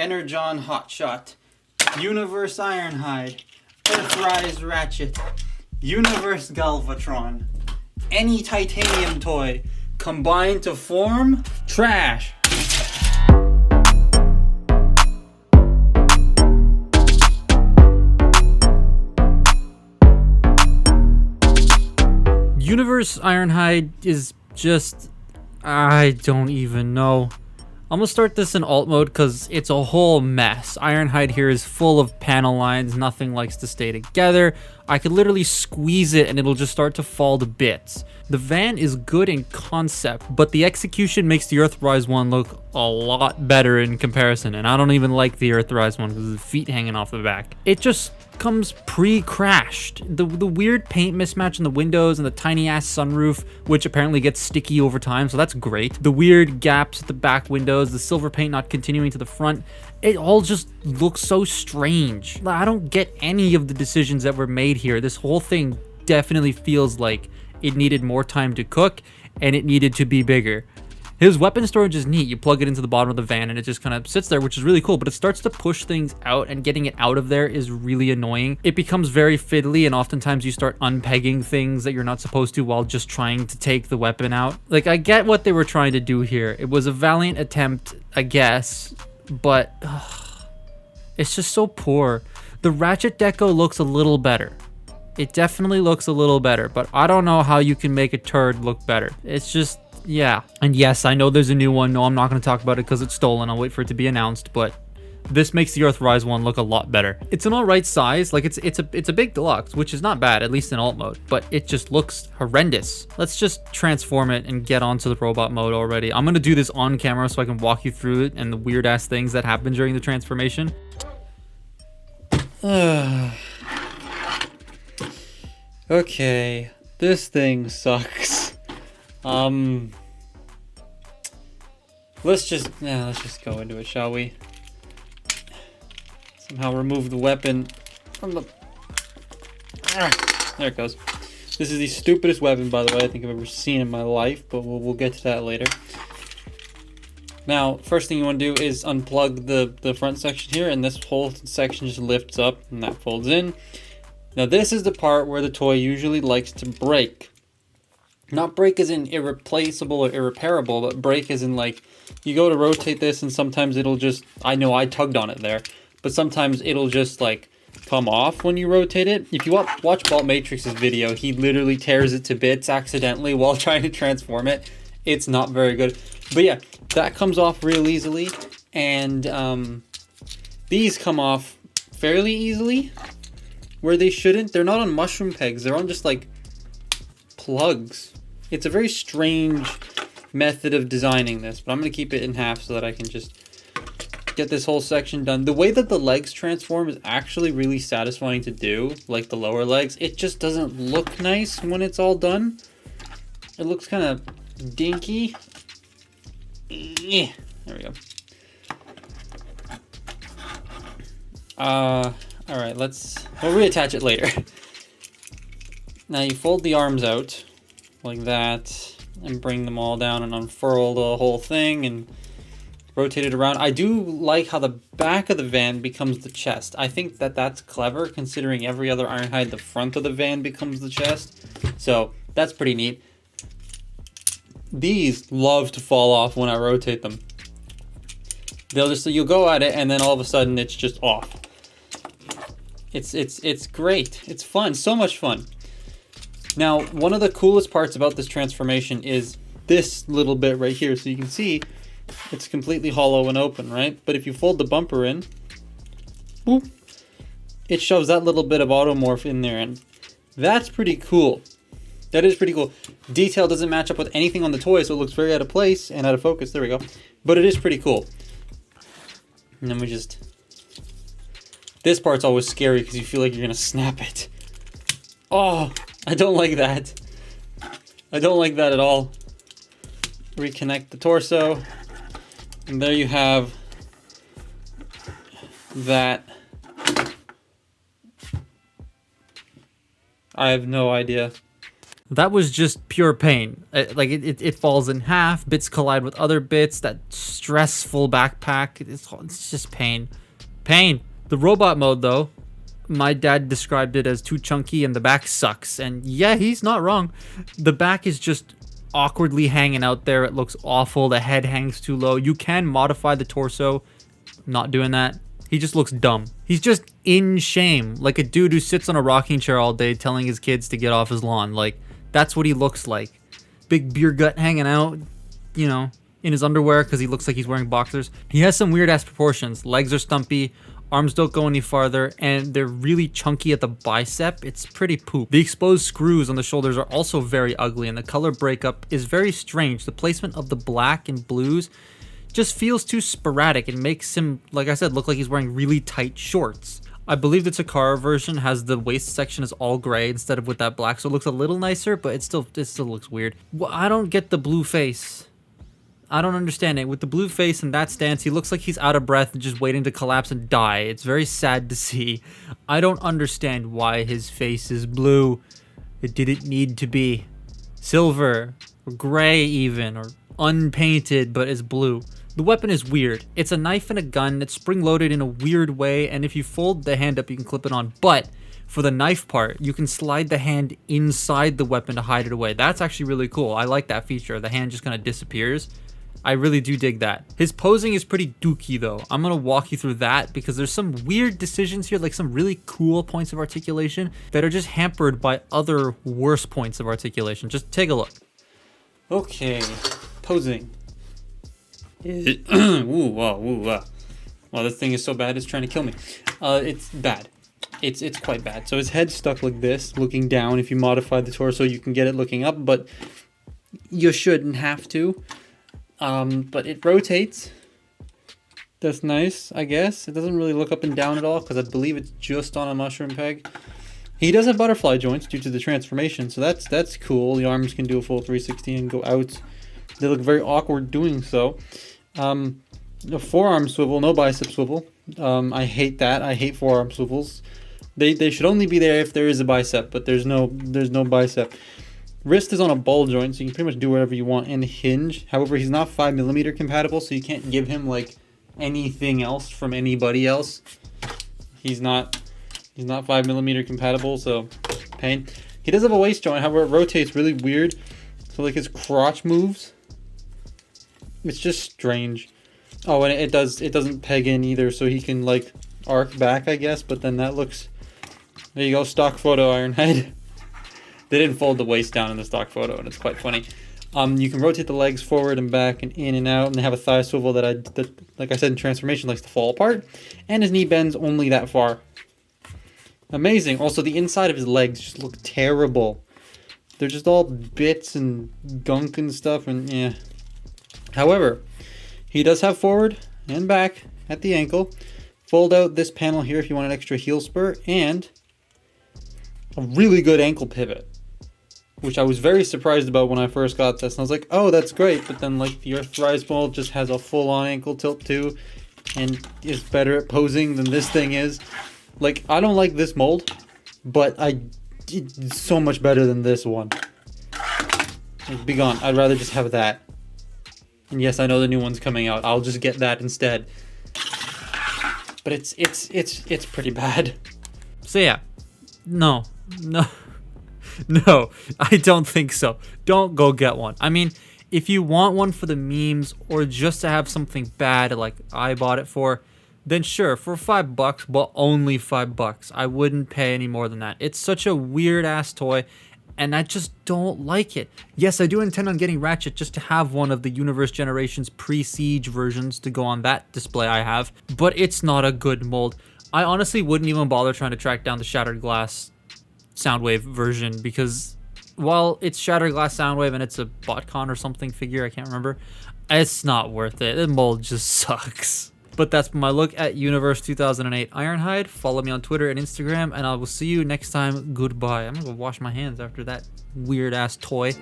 Energon Hotshot, Universe Ironhide, Earthrise Ratchet, Universe Galvatron. Any titanium toy combined to form trash. Universe Ironhide is just... I don't even know. I'm gonna start this in alt mode because it's a whole mess. Ironhide here is full of panel lines. Nothing likes to stay together. I could literally squeeze it and it'll just start to fall to bits. The van is good in concept, but the execution makes the Earthrise one look a lot better in comparison. And I don't even like the Earthrise one because of the feet hanging off the back. It just comes pre-crashed. The weird paint mismatch in the windows and the tiny ass sunroof, which apparently gets sticky over time, so that's great. The weird gaps at the back windows, the silver paint not continuing to the front, it all just looks so strange. I don't get any of the decisions that were made here. This whole thing definitely feels like it needed more time to cook and it needed to be bigger. His weapon storage is neat. You plug it into the bottom of the van and it just kind of sits there, which is really cool, but it starts to push things out and getting it out of there is really annoying. It becomes very fiddly and oftentimes you start unpegging things that you're not supposed to while just trying to take the weapon out. Like, I get what they were trying to do here. It was a valiant attempt, I guess, but it's just so poor. The ratchet deco looks a little better. It definitely looks a little better, but I don't know how you can make a turd look better. It's just... yeah. And yes, I know there's a new one. No, I'm not going to talk about it because it's stolen. I'll wait for it to be announced, but this makes the Earthrise one look a lot better. It's an alright size. Like, it's a big deluxe, which is not bad, at least in alt mode, but it just looks horrendous. Let's just transform it and get onto the robot mode already. I'm going to do this on camera so I can walk you through it and the weird ass things that happen during the transformation. Okay, this thing sucks. Let's just go into it, shall we? Somehow remove the weapon from the... there it goes. This is the stupidest weapon, by the way, I think I've ever seen in my life, but we'll get to that later. Now, first thing you want to do is unplug the front section here, and this whole section just lifts up, and that folds in. Now, this is the part where the toy usually likes to break. Not break as in irreplaceable or irreparable, but break as in, like, you go to rotate this and sometimes it'll just... I know I tugged on it there, but sometimes it'll just, like, come off when you rotate it. If you watch Balt Matrix's video, he literally tears it to bits accidentally while trying to transform it. It's not very good. But yeah, that comes off real easily, and these come off fairly easily, where they shouldn't. They're not on mushroom pegs, they're on just, like, plugs. It's a very strange method of designing this, but I'm going to keep it in half so that I can just get this whole section done. The way that the legs transform is actually really satisfying to do, like the lower legs. It just doesn't look nice when it's all done. It looks kind of dinky. There we go. Alright, we'll reattach it later. Now you fold the arms out like that and bring them all down and unfurl the whole thing and rotate it around. I do like how the back of the van becomes the chest. I think that that's clever considering every other Ironhide, the front of the van becomes the chest. So that's pretty neat. These love to fall off when I rotate them. You'll go at it and then all of a sudden it's just off. It's great. It's fun. So much fun. Now, one of the coolest parts about this transformation is this little bit right here. So you can see it's completely hollow and open, right? But if you fold the bumper in, boop, it shoves that little bit of automorph in there. And that's pretty cool. That is pretty cool. Detail doesn't match up with anything on the toy, so it looks very out of place and out of focus. There we go. But it is pretty cool. And then we just... this part's always scary because you feel like you're going to snap it. Oh, I don't like that. I don't like that at all. Reconnect the torso. And there you have that. I have no idea. That was just pure pain. It falls in half, bits collide with other bits, that stressful backpack, it's just pain. Pain. The robot mode though, my dad described it as too chunky and the back sucks, and yeah, he's not wrong. The back is just awkwardly hanging out there, it looks awful, the head hangs too low. You can modify the torso, not doing that. He just looks dumb. He's just in shame, like a dude who sits on a rocking chair all day telling his kids to get off his lawn. Like, that's what he looks like. Big beer gut hanging out, you know, in his underwear because he looks like he's wearing boxers. He has some weird ass proportions. Legs are stumpy, arms don't go any farther, and they're really chunky at the bicep. It's pretty poop. The exposed screws on the shoulders are also very ugly, and the color breakup is very strange. The placement of the black and blues just feels too sporadic. It makes him, like I said, look like he's wearing really tight shorts. I believe the Takara version has the waist section is all gray instead of with that black, so it looks a little nicer, but it still looks weird. Well, I don't get the blue face. I don't understand it. With the blue face and that stance, he looks like he's out of breath and just waiting to collapse and die. It's very sad to see. I don't understand why his face is blue. It didn't need to be silver or gray even, or unpainted, but it's blue. The weapon is weird. It's a knife and a gun. It's spring-loaded in a weird way, and if you fold the hand up, you can clip it on. But for the knife part, you can slide the hand inside the weapon to hide it away. That's actually really cool. I like that feature. The hand just kind of disappears. I really do dig that. His posing is pretty dookie though. I'm gonna walk you through that because there's some weird decisions here, like some really cool points of articulation that are just hampered by other worse points of articulation. Just take a look. Okay, posing. Ooh, wow, ooh, wow. Wow, this thing is so bad, it's trying to kill me. It's bad. It's quite bad. So his head's stuck like this, looking down. If you modify the torso, you can get it looking up, but you shouldn't have to. But it rotates. That's nice, I guess. It doesn't really look up and down at all because I believe it's just on a mushroom peg. He does have butterfly joints due to the transformation, so that's cool. The arms can do a full 360 and go out. They look very awkward doing so. The forearm swivel, no bicep swivel. I hate that. I hate forearm swivels. They should only be there if there is a bicep, but there's no bicep. Wrist is on a ball joint, so you can pretty much do whatever you want, and hinge. However, he's not 5mm compatible, so you can't give him like anything else from anybody else. He's not 5mm compatible, so pain. He does have a waist joint, however, it rotates really weird. So like his crotch moves. It's just strange. Oh, and it doesn't peg in either, so he can like arc back, I guess, but then that looks... There you go, stock photo, Ironhide. They didn't fold the waist down in the stock photo, and it's quite funny. You can rotate the legs forward and back and in and out, and they have a thigh swivel that like I said in transformation, likes to fall apart, and his knee bends only that far. Amazing. Also, the inside of his legs just look terrible. They're just all bits and gunk and stuff, and yeah. However, he does have forward and back at the ankle. Fold out this panel here if you want an extra heel spur, and a really good ankle pivot, which I was very surprised about when I first got this. And I was like, oh, that's great. But then like the Earthrise mold just has a full-on ankle tilt too, and is better at posing than this thing is. Like, I don't like this mold, but it's so much better than this one. Like, be gone. I'd rather just have that. And yes, I know the new one's coming out. I'll just get that instead. But it's pretty bad. So yeah, no, I don't think so. Don't go get one. I mean, if you want one for the memes or just to have something bad like I bought it for, then sure, for $5, but only $5. I wouldn't pay any more than that. It's such a weird ass toy, and I just don't like it. Yes, I do intend on getting Ratchet just to have one of the Universe Generations pre-Siege versions to go on that display I have, but it's not a good mold. I honestly wouldn't even bother trying to track down the Shattered Glass Soundwave version, because while it's Shattered Glass Soundwave and it's a BotCon or something figure, I can't remember, it's not worth it. The mold just sucks. But that's my look at Universe 2008 Ironhide. Follow me on Twitter and Instagram, and I will see you next time. Goodbye. I'm gonna go wash my hands after that weird ass toy.